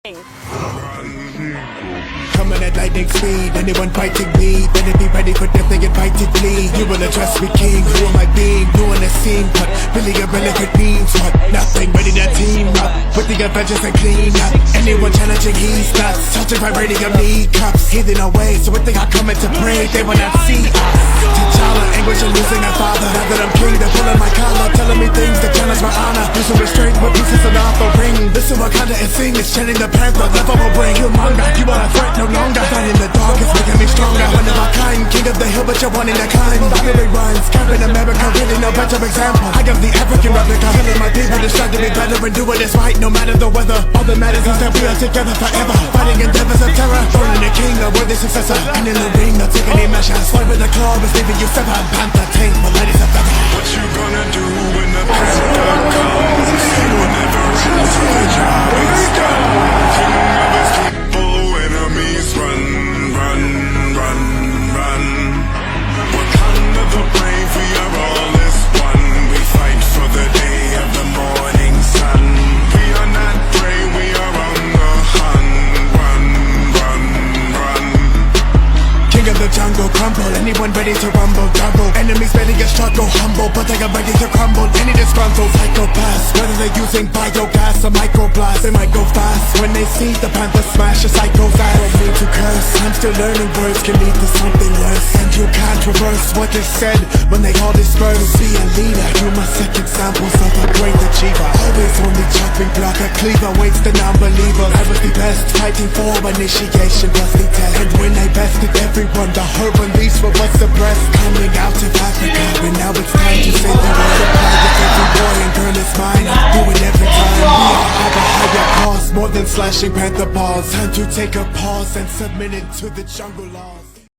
Coming at lightning speed, anyone fighting me, better be ready for death, they invited me. You will address me king, who am I being? Doing a scene, but really irrelevant means what? Nothing, ready to team up with the Avengers and clean up. Anyone challenging, he's nuts, touching, vibrating, I'm knee cups. Hidden away, so if they are coming to pray, they will not see us. T'Challa, anguish and losing their father. Now that I'm king, they're pulling my collar, telling me things that challenge my honor. Using restraint with pieces of the ring. Listen Wakanda and sing, it's chanting the panther, level will bring Killmonger. You are a threat no longer. Fight in the dark, it's making me stronger. One of a kind, king of the hill, but you're one in a kind. Binary runs, Captain America, really no better example. I am the African replica, killing my people, decided to be better and doing this right no matter the weather. All that matters is that we are together forever, fighting endeavors of terror. Throwing the king, a worthy successor. And in the ring, not taking any measures. Fight with the claw, is leaving you severed. Panther, tank, but light is a feather. What you gonna do when the panther comes? He will never end till the job is done. King of his people, enemies run, run, run, run. Wakanda the brave, we are all as one. We fight for the day of the morning sun. We are not prey, we are on the hunt. Run, run, run. King of the jungle, crumble. Anyone ready to rumble, double. Enemies ready to struggle, humble, but they are ready to crumble. Any disgruntled psychopaths, whether they're using biogas or microblast, they might go fast when they see the panther smash a psycho's ass. Don't mean to curse, I'm still learning words can lead to something worse, and you can't reverse what is said when they all disperse. Be a leader, you must set examples of a great achiever. Always on the chopping block, a cleaver waits the non-believer. I was the best, fighting for initiation was the test, and when they bested everyone, the herd release what was suppressed. Coming out of Africa, and now it's time to say the word. Apply to every boy and girl is mine. Do it every time. We all have a higher cause, more than slashing panther paws. Time to take a pause and submit it to the jungle laws.